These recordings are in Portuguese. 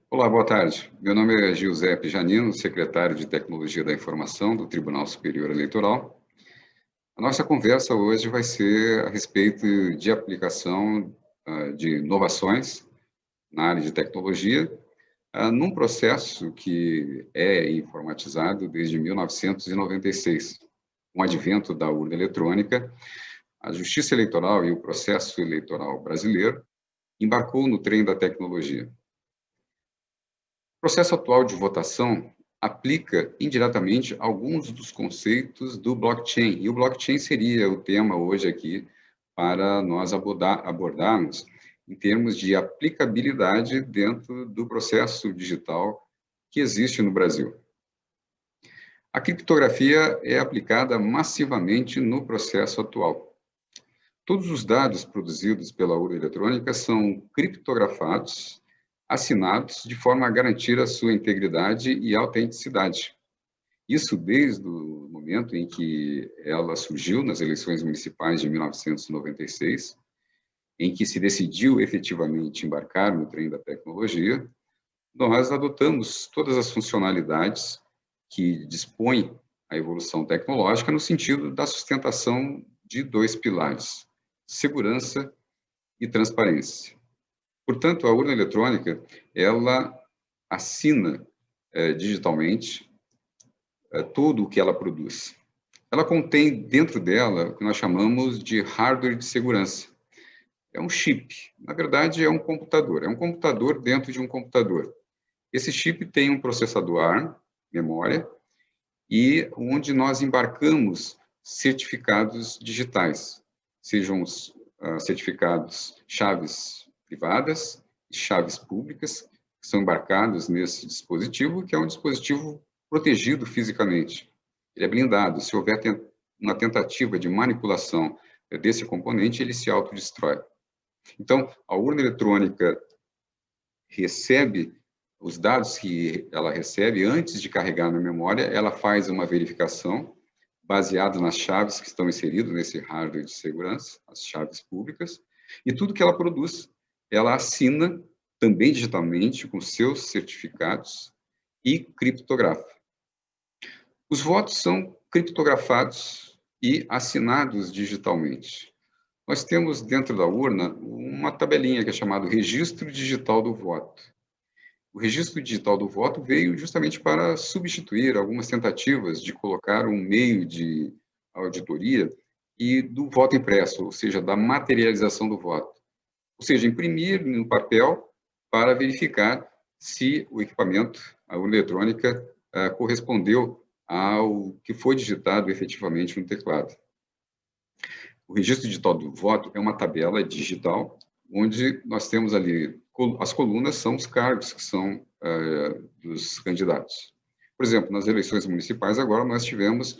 Olá, boa tarde. Meu nome é Giuseppe Janino, secretário de Tecnologia da Informação do Tribunal Superior Eleitoral. A nossa conversa hoje vai ser a respeito de aplicação de inovações na área de tecnologia, num processo que é informatizado desde 1996. Com o advento da urna eletrônica, a Justiça Eleitoral e o processo eleitoral brasileiro embarcou no trem da tecnologia. O processo atual de votação aplica indiretamente alguns dos conceitos do blockchain, e o blockchain seria o tema hoje aqui para nós abordarmos em termos de aplicabilidade dentro do processo digital que existe no Brasil. A criptografia é aplicada massivamente no processo atual. Todos os dados produzidos pela urna eletrônica são criptografados, assinados de forma a garantir a sua integridade e autenticidade. Isso desde o momento em que ela surgiu nas eleições municipais de 1996, em que se decidiu efetivamente embarcar no trem da tecnologia, nós adotamos todas as funcionalidades que dispõem a evolução tecnológica no sentido da sustentação de dois pilares: segurança e transparência. Portanto, a urna eletrônica, ela assina digitalmente tudo o que ela produz. Ela contém dentro dela o que nós chamamos de hardware de segurança. É um chip, na verdade é um computador dentro de um computador. Esse chip tem um processador ARM, memória, e onde nós embarcamos certificados digitais, sejam os certificados chaves privadas e chaves públicas, que são embarcados nesse dispositivo, que é um dispositivo protegido fisicamente. Ele é blindado. Se houver uma tentativa de manipulação desse componente, ele se autodestrói. Então, a urna eletrônica recebe os dados que ela recebe antes de carregar na memória, ela faz uma verificação baseada nas chaves que estão inseridas nesse hardware de segurança, as chaves públicas, e tudo que ela produz, ela assina também digitalmente com seus certificados e criptografa. Os votos são criptografados e assinados digitalmente. Nós temos dentro da urna uma tabelinha que é chamada Registro Digital do Voto. O registro digital do voto veio justamente para substituir algumas tentativas de colocar um meio de auditoria e do voto impresso, ou seja, da materialização do voto. Ou seja, imprimir no papel para verificar se o equipamento, a urna eletrônica, correspondeu ao que foi digitado efetivamente no teclado. O registro digital do voto é uma tabela digital, onde nós temos ali, as colunas são os cargos que são dos candidatos. Por exemplo, nas eleições municipais, agora nós tivemos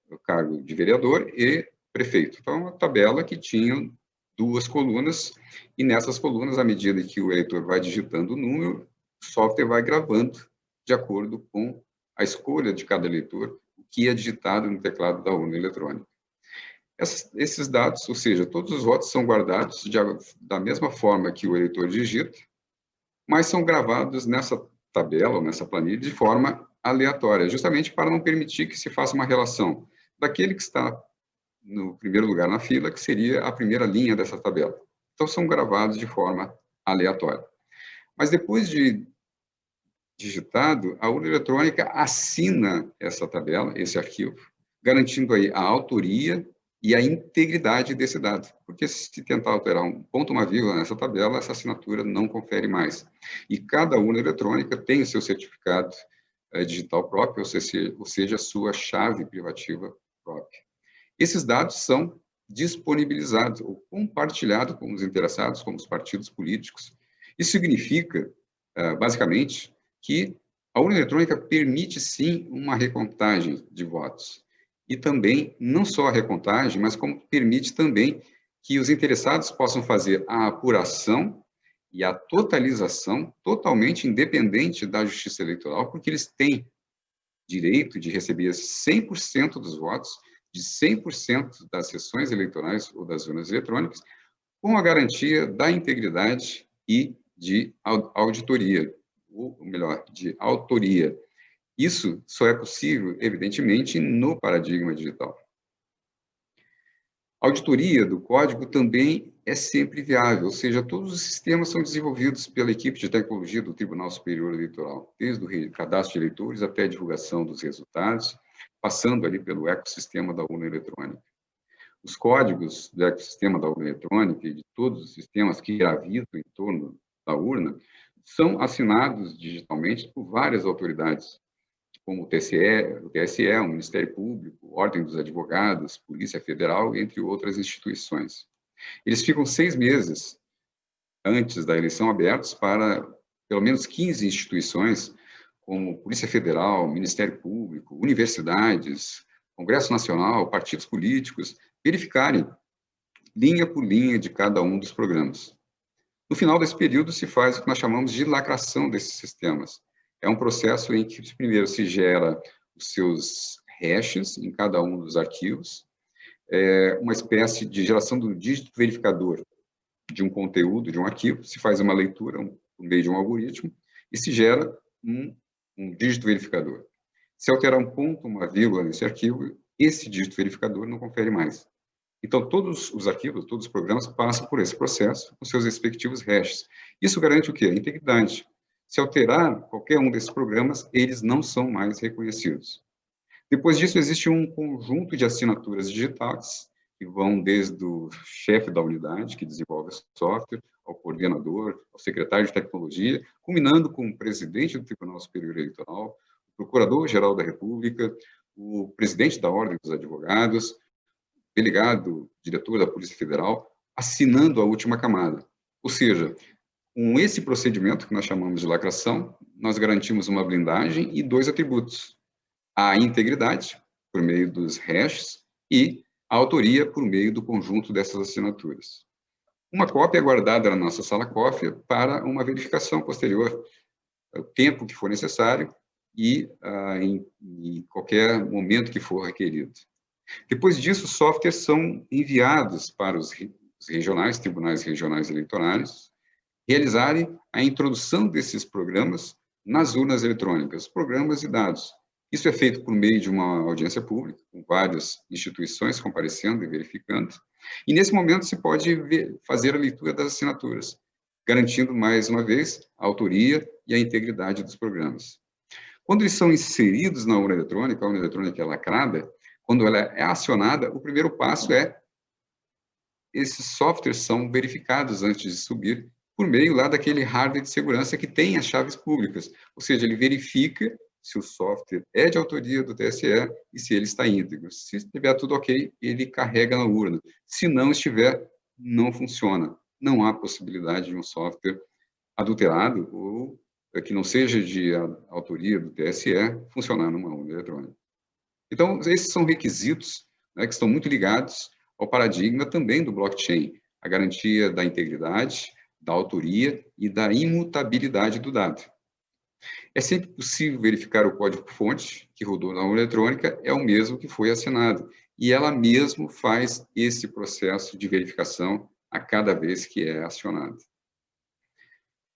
o cargo de vereador e prefeito. Então, uma tabela que tinha duas colunas, e nessas colunas, à medida que o eleitor vai digitando o número, o software vai gravando de acordo com a escolha de cada eleitor, o que é digitado no teclado da urna eletrônica. Esses dados, ou seja, todos os votos são guardados da mesma forma que o eleitor digita, mas são gravados nessa tabela, ou nessa planilha, de forma aleatória, justamente para não permitir que se faça uma relação daquele que está no primeiro lugar na fila, que seria a primeira linha dessa tabela. Então, são gravados de forma aleatória. Mas depois de digitado, a urna eletrônica assina essa tabela, esse arquivo, garantindo aí a autoria e a integridade desse dado, porque se tentar alterar um ponto, uma vírgula nessa tabela, essa assinatura não confere mais. E cada urna eletrônica tem o seu certificado digital próprio, ou seja, a sua chave privativa própria. Esses dados são disponibilizados ou compartilhados com os interessados, como os partidos políticos. Isso significa, basicamente, que a urna eletrônica permite, sim, uma recontagem de votos. E também, não só a recontagem, mas como permite também que os interessados possam fazer a apuração e a totalização totalmente independente da Justiça Eleitoral, porque eles têm direito de receber 100% dos votos de 100% das sessões eleitorais ou das urnas eletrônicas, com a garantia da integridade e de auditoria, ou melhor, de autoria. Isso só é possível, evidentemente, no paradigma digital. A auditoria do código também é sempre viável, ou seja, todos os sistemas são desenvolvidos pela equipe de tecnologia do Tribunal Superior Eleitoral, desde o cadastro de eleitores até a divulgação dos resultados, passando ali pelo ecossistema da urna eletrônica. Os códigos do ecossistema da urna eletrônica e de todos os sistemas que gravitam em torno da urna são assinados digitalmente por várias autoridades, como o TSE, o Ministério Público, Ordem dos Advogados, Polícia Federal, entre outras instituições. Eles ficam 6 meses antes da eleição abertos para pelo menos 15 instituições, como Polícia Federal, Ministério Público, universidades, Congresso Nacional, partidos políticos, verificarem linha por linha de cada um dos programas. No final desse período se faz o que nós chamamos de lacração desses sistemas. É um processo em que primeiro se gera os seus hashes em cada um dos arquivos, uma espécie de geração do dígito verificador de um conteúdo, de um arquivo, se faz uma leitura por meio de um algoritmo e se gera um dígito verificador. Se alterar um ponto, uma vírgula nesse arquivo, esse dígito verificador não confere mais. Então, todos os arquivos, todos os programas passam por esse processo com seus respectivos hashes. Isso garante o quê? A integridade. Se alterar qualquer um desses programas, eles não são mais reconhecidos. Depois disso, existe um conjunto de assinaturas digitais, que vão desde o chefe da unidade, que desenvolve o software, ao coordenador, ao secretário de tecnologia, culminando com o presidente do Tribunal Superior Eleitoral, o procurador-geral da República, o presidente da Ordem dos Advogados, delegado, diretor da Polícia Federal, assinando a última camada. Ou seja, com esse procedimento, que nós chamamos de lacração, nós garantimos uma blindagem e 2 atributos: a integridade, por meio dos hashes, e a autoria, por meio do conjunto dessas assinaturas. Uma cópia é guardada na nossa sala cofre para uma verificação posterior, o tempo que for necessário e em qualquer momento que for requerido. Depois disso, os softwares são enviados para os regionais, tribunais regionais eleitorais, realizarem a introdução desses programas nas urnas eletrônicas, programas e dados. Isso é feito por meio de uma audiência pública, com várias instituições comparecendo e verificando, e nesse momento se pode fazer a leitura das assinaturas, garantindo, mais uma vez, a autoria e a integridade dos programas. Quando eles são inseridos na urna eletrônica, a urna eletrônica é lacrada, quando ela é acionada, o primeiro passo é esses softwares são verificados antes de subir por meio lá daquele hardware de segurança que tem as chaves públicas, ou seja, ele verifica se o software é de autoria do TSE e se ele está íntegro. Se estiver tudo ok, ele carrega na urna. Se não estiver, não funciona. Não há possibilidade de um software adulterado ou que não seja de autoria do TSE funcionar numa urna eletrônica. Então, esses são requisitos, né, que estão muito ligados ao paradigma também do blockchain, a garantia da integridade, da autoria e da imutabilidade do dado. É sempre possível verificar o código-fonte que rodou na urna eletrônica é o mesmo que foi assinado, e ela mesmo faz esse processo de verificação a cada vez que é acionado.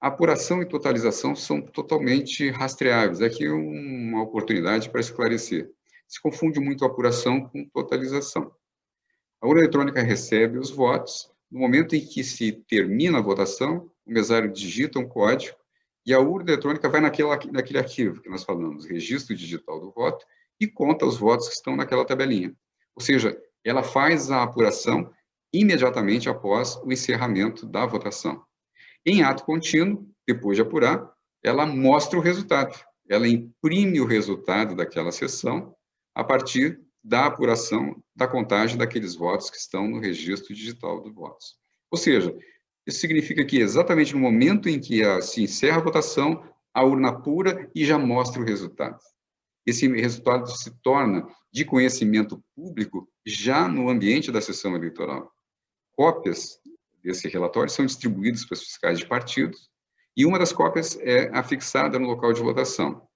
A apuração e totalização são totalmente rastreáveis. Aqui uma oportunidade para esclarecer. Se confunde muito a apuração com totalização. A urna eletrônica recebe os votos. No momento em que se termina a votação, o mesário digita um código e a urna eletrônica vai naquele arquivo que nós falamos, registro digital do voto, e conta os votos que estão naquela tabelinha. Ou seja, ela faz a apuração imediatamente após o encerramento da votação. Em ato contínuo, depois de apurar, ela mostra o resultado. Ela imprime o resultado daquela sessão a partir da apuração, da contagem daqueles votos que estão no registro digital dos votos. Ou seja, isso significa que exatamente no momento em que se encerra a votação, a urna apura e já mostra o resultado. Esse resultado se torna de conhecimento público já no ambiente da sessão eleitoral. Cópias desse relatório são distribuídas para os fiscais de partidos e uma das cópias é afixada no local de votação.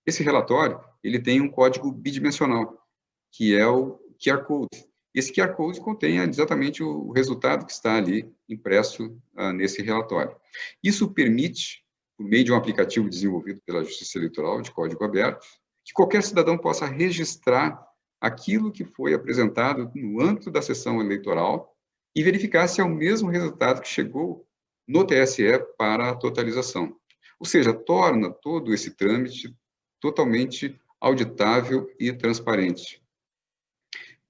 Esse relatório ele tem um código bidimensional, que é o QR Code. Esse QR Code contém exatamente o resultado que está ali impresso nesse relatório. Isso permite por meio de um aplicativo desenvolvido pela Justiça Eleitoral, de código aberto, que qualquer cidadão possa registrar aquilo que foi apresentado no âmbito da sessão eleitoral e verificar se é o mesmo resultado que chegou no TSE para a totalização. Ou seja, torna todo esse trâmite totalmente auditável e transparente.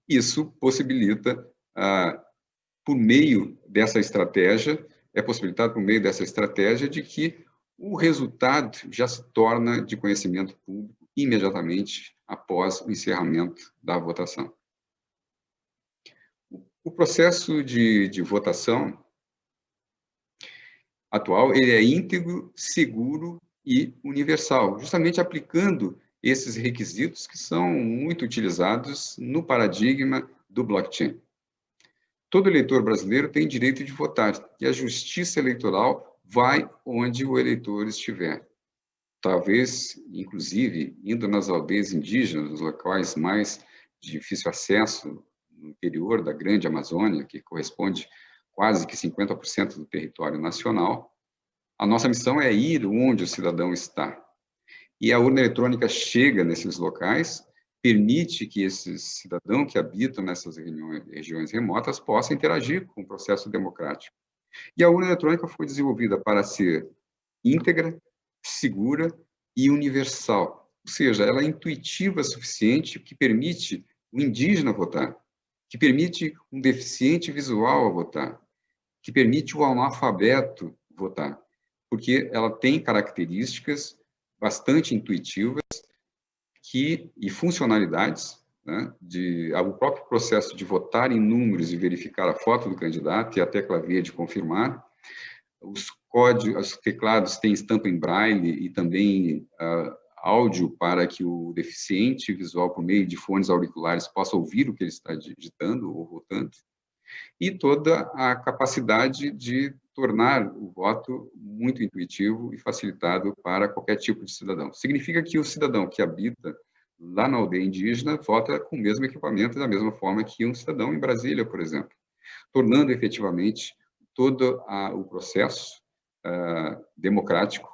Isso possibilita, por meio dessa estratégia, de que o resultado já se torna de conhecimento público imediatamente após o encerramento da votação. O processo de votação atual ele é íntegro, seguro e universal, justamente aplicando esses requisitos que são muito utilizados no paradigma do blockchain. Todo eleitor brasileiro tem direito de votar e a justiça eleitoral vai onde o eleitor estiver. Talvez, inclusive, indo nas aldeias indígenas, nos locais mais de difícil acesso, no interior da grande Amazônia, que corresponde quase que 50% do território nacional, a nossa missão é ir onde o cidadão está. E a urna eletrônica chega nesses locais, permite que esse cidadão que habita nessas regiões remotas possa interagir com o processo democrático. E a urna eletrônica foi desenvolvida para ser íntegra, segura e universal. Ou seja, ela é intuitiva o suficiente que permite o indígena votar, que permite um deficiente visual votar, que permite o analfabeto votar, porque ela tem características bastante intuitivas e funcionalidades, né, o próprio processo de votar em números e verificar a foto do candidato e a tecla V de confirmar. Os códigos, os teclados têm estampa em braille e também áudio para que o deficiente visual, por meio de fones auriculares, possa ouvir o que ele está digitando ou votando. E toda a capacidade de tornar o voto muito intuitivo e facilitado para qualquer tipo de cidadão. Significa que o cidadão que habita lá na aldeia indígena vota com o mesmo equipamento, da mesma forma que um cidadão em Brasília, por exemplo, tornando efetivamente todo o processo democrático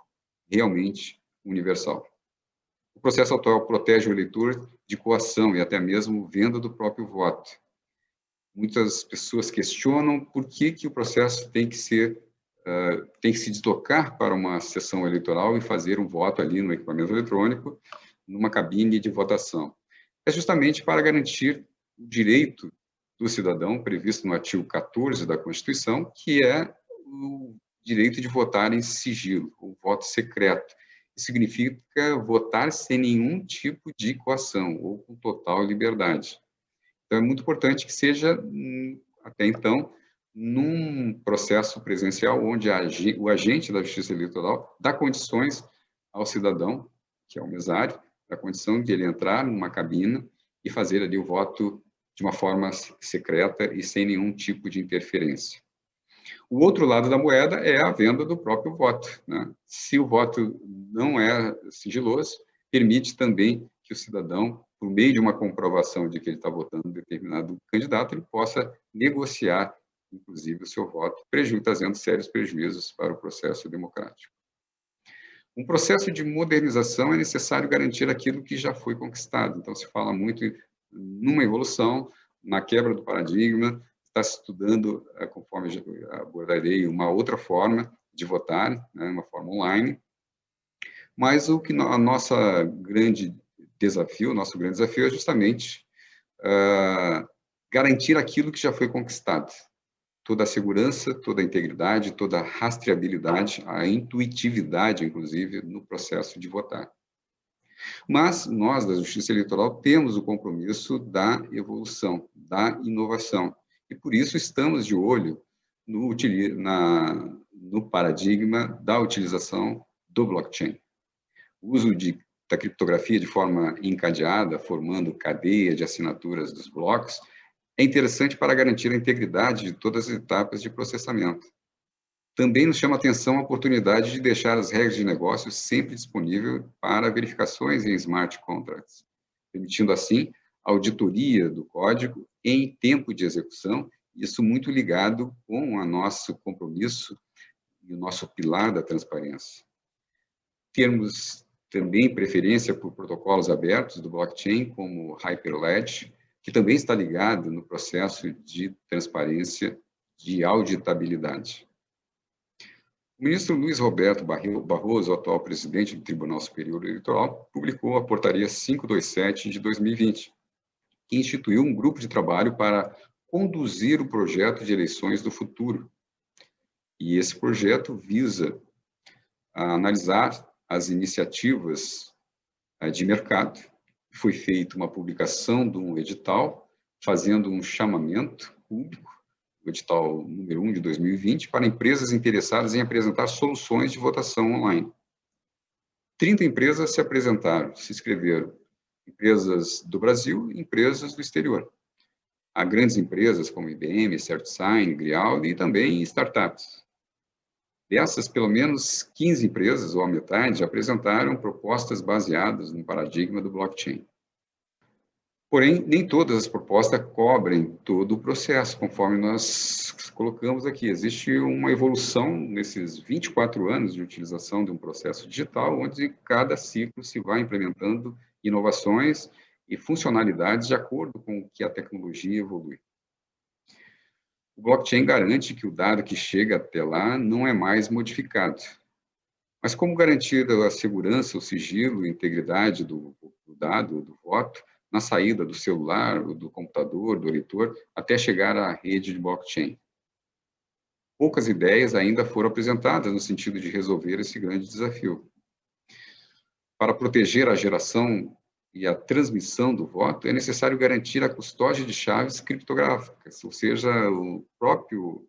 realmente universal. O processo atual protege o eleitor de coação e até mesmo venda do próprio voto. Muitas pessoas questionam por que o processo tem que se deslocar para uma sessão eleitoral e fazer um voto ali no equipamento eletrônico, numa cabine de votação. É justamente para garantir o direito do cidadão, previsto no artigo 14 da Constituição, que é o direito de votar em sigilo, o voto secreto. Isso significa votar sem nenhum tipo de coação ou com total liberdade. Então, é muito importante que seja, até então, num processo presencial, onde o agente da Justiça Eleitoral dá condições ao cidadão, que é o mesário, dá condição de ele entrar numa cabina e fazer ali o voto de uma forma secreta e sem nenhum tipo de interferência. O outro lado da moeda é a venda do próprio voto, né? Se o voto não é sigiloso, permite também que o cidadão, por meio de uma comprovação de que ele está votando em determinado candidato, ele possa negociar, inclusive, o seu voto, trazendo sérios prejuízos para o processo democrático. Um processo de modernização é necessário garantir aquilo que já foi conquistado. Então, se fala muito numa evolução, na quebra do paradigma, está se estudando, conforme abordarei, uma outra forma de votar, né, uma forma online. Mas o nosso grande desafio é justamente garantir aquilo que já foi conquistado. Toda a segurança, toda a integridade, toda a rastreabilidade, a intuitividade, inclusive, no processo de votar. Mas nós, da Justiça Eleitoral, temos o compromisso da evolução, da inovação. E, por isso, estamos de olho no paradigma da utilização do blockchain. O uso da criptografia de forma encadeada, formando cadeia de assinaturas dos blocos, é interessante para garantir a integridade de todas as etapas de processamento. Também nos chama a atenção a oportunidade de deixar as regras de negócio sempre disponível para verificações em smart contracts, permitindo, assim, a auditoria do código em tempo de execução, isso muito ligado com o nosso compromisso e o nosso pilar da transparência. Temos também preferência por protocolos abertos do blockchain, como Hyperledger, que também está ligado no processo de transparência de auditabilidade. O ministro Luiz Roberto Barroso, atual presidente do Tribunal Superior Eleitoral, publicou a Portaria 527 de 2020, que instituiu um grupo de trabalho para conduzir o projeto de eleições do futuro. E esse projeto visa analisar as iniciativas de mercado. Foi feita uma publicação de um edital, fazendo um chamamento público, o edital número 1 de 2020, para empresas interessadas em apresentar soluções de votação online. 30 empresas se apresentaram, se inscreveram, empresas do Brasil e empresas do exterior. Há grandes empresas como IBM, CertSign, Grial e também startups. Dessas, pelo menos 15 empresas, ou a metade, apresentaram propostas baseadas no paradigma do blockchain. Porém, nem todas as propostas cobrem todo o processo, conforme nós colocamos aqui. Existe uma evolução nesses 24 anos de utilização de um processo digital, onde cada ciclo se vai implementando inovações e funcionalidades de acordo com o que a tecnologia evolui. O blockchain garante que o dado que chega até lá não é mais modificado. Mas como garantir a segurança, o sigilo e a integridade do dado, do voto, na saída do celular, do computador, do eleitor, até chegar à rede de blockchain? Poucas ideias ainda foram apresentadas no sentido de resolver esse grande desafio. Para proteger a geração e a transmissão do voto, é necessário garantir a custódia de chaves criptográficas, ou seja, o próprio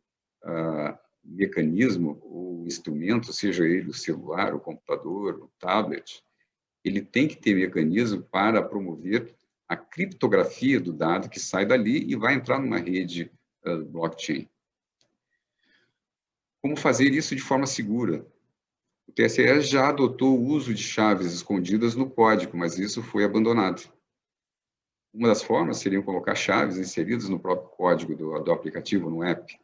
mecanismo ou instrumento, seja ele o celular, o computador, o tablet, ele tem que ter mecanismo para promover a criptografia do dado que sai dali e vai entrar numa rede blockchain. Como fazer isso de forma segura? O TSE já adotou o uso de chaves escondidas no código, mas isso foi abandonado. Uma das formas seria colocar chaves inseridas no próprio código do aplicativo, no app.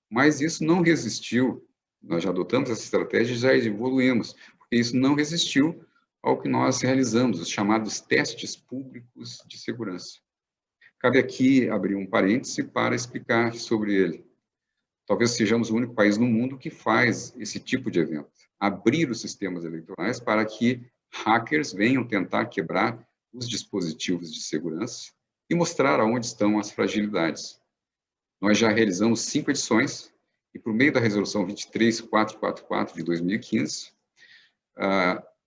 Mas isso não resistiu. Nós já adotamos essa estratégia e já evoluímos, porque isso não resistiu ao que nós realizamos, os chamados testes públicos de segurança. Cabe aqui abrir um parêntese para explicar sobre ele. Talvez sejamos o único país no mundo que faz esse tipo de evento. Abrir os sistemas eleitorais para que hackers venham tentar quebrar os dispositivos de segurança e mostrar aonde estão as fragilidades. Nós já realizamos 5 edições e, por meio da Resolução 23444 de 2015,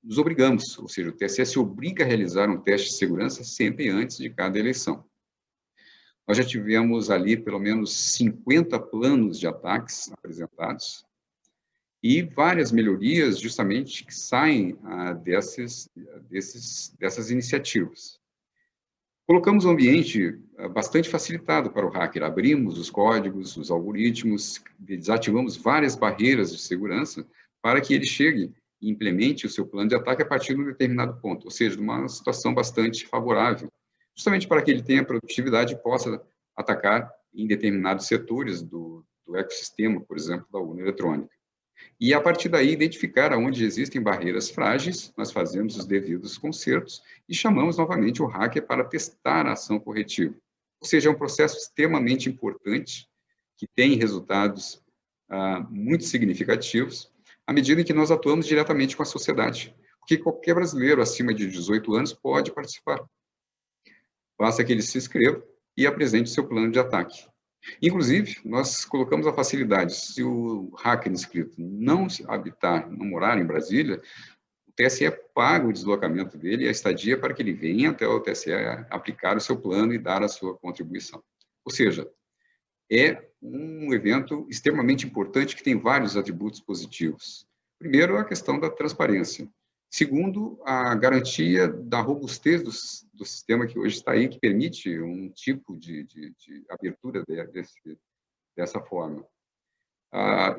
nos obrigamos, ou seja, o TSE se obriga a realizar um teste de segurança sempre antes de cada eleição. Nós já tivemos ali pelo menos 50 planos de ataques apresentados e várias melhorias justamente que saem dessas iniciativas. Colocamos um ambiente bastante facilitado para o hacker. Abrimos os códigos, os algoritmos, desativamos várias barreiras de segurança para que ele chegue e implemente o seu plano de ataque a partir de um determinado ponto, ou seja, de uma situação bastante favorável, justamente para que ele tenha produtividade e possa atacar em determinados setores do ecossistema, por exemplo, da urna eletrônica. E, a partir daí, identificar onde existem barreiras frágeis, nós fazemos os devidos consertos e chamamos novamente o hacker para testar a ação corretiva. Ou seja, é um processo extremamente importante, que tem resultados muito significativos, à medida em que nós atuamos diretamente com a sociedade. Porque qualquer brasileiro acima de 18 anos pode participar. Basta que ele se inscreva e apresente o seu plano de ataque. Inclusive, nós colocamos a facilidade, se o hacker inscrito não habitar, não morar em Brasília, o TSE paga o deslocamento dele e a estadia para que ele venha até o TSE aplicar o seu plano e dar a sua contribuição. Ou seja, é um evento extremamente importante que tem vários atributos positivos. Primeiro, a questão da transparência. Segundo, a garantia da robustez do sistema que hoje está aí, que permite um tipo de abertura dessa forma.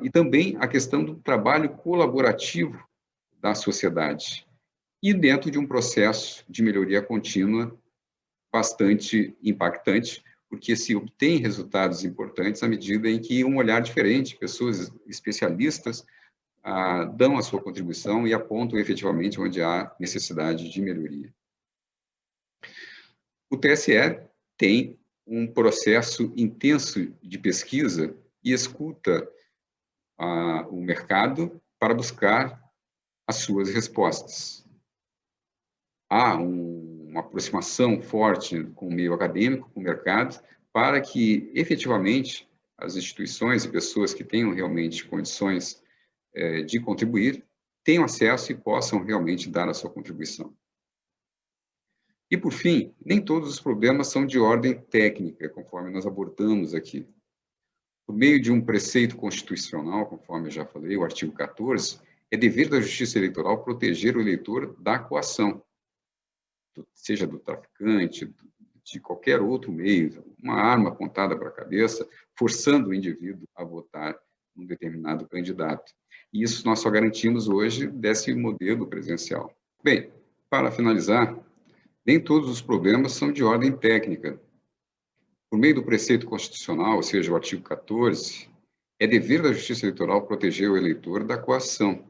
E também a questão do trabalho colaborativo da sociedade. E dentro de um processo de melhoria contínua bastante impactante, porque se obtém resultados importantes à medida em que um olhar diferente, pessoas especialistas, dão a sua contribuição e apontam efetivamente onde há necessidade de melhoria. O TSE tem um processo intenso de pesquisa e escuta o mercado para buscar as suas respostas. Há uma aproximação forte com o meio acadêmico, com o mercado, para que, efetivamente, as instituições e pessoas que tenham realmente condições de contribuir, tenham acesso e possam realmente dar a sua contribuição. E, por fim, nem todos os problemas são de ordem técnica, conforme nós abordamos aqui. Por meio de um preceito constitucional, conforme eu já falei, o artigo 14, é dever da Justiça Eleitoral proteger o eleitor da coação, seja do traficante, de qualquer outro meio, uma arma apontada para a cabeça, forçando o indivíduo a votar num determinado candidato. E isso nós só garantimos hoje desse modelo presencial. Bem, para finalizar, nem todos os problemas são de ordem técnica. Por meio do preceito constitucional, ou seja, o artigo 14, é dever da Justiça Eleitoral proteger o eleitor da coação.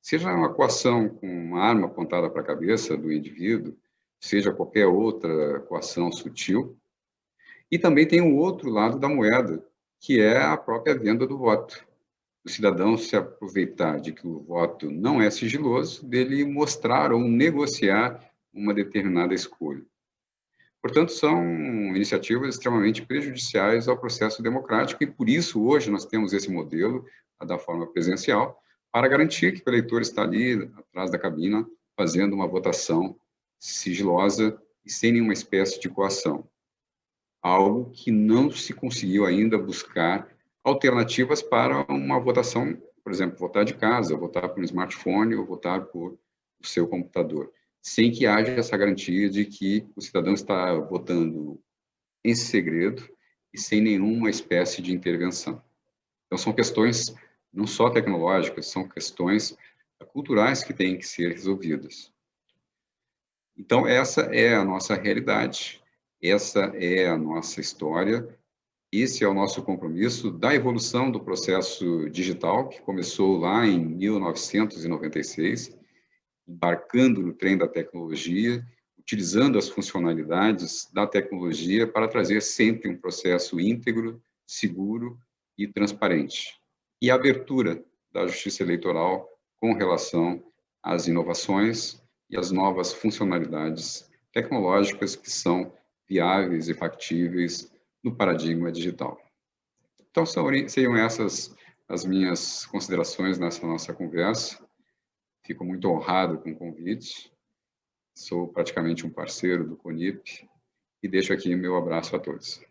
Seja uma coação com uma arma apontada para a cabeça do indivíduo, seja qualquer outra coação sutil. E também tem o outro lado da moeda, que é a própria venda do voto. O cidadão se aproveitar de que o voto não é sigiloso, dele mostrar ou negociar uma determinada escolha. Portanto, são iniciativas extremamente prejudiciais ao processo democrático e, por isso, hoje nós temos esse modelo da forma presencial para garantir que o eleitor está ali atrás da cabina fazendo uma votação sigilosa e sem nenhuma espécie de coação. Algo que não se conseguiu ainda buscar alternativas para uma votação, por exemplo, votar de casa, votar por um smartphone ou votar por o seu computador, sem que haja essa garantia de que o cidadão está votando em segredo e sem nenhuma espécie de intervenção. Então, são questões não só tecnológicas, são questões culturais que têm que ser resolvidas. Então, essa é a nossa realidade, essa é a nossa história, esse é o nosso compromisso da evolução do processo digital, que começou lá em 1996, embarcando no trem da tecnologia, utilizando as funcionalidades da tecnologia para trazer sempre um processo íntegro, seguro e transparente. E a abertura da Justiça Eleitoral com relação às inovações e às novas funcionalidades tecnológicas que são viáveis e factíveis no paradigma digital. Então, seriam essas as minhas considerações nessa nossa conversa. Fico muito honrado com o convite. Sou praticamente um parceiro do CONIP e deixo aqui meu abraço a todos.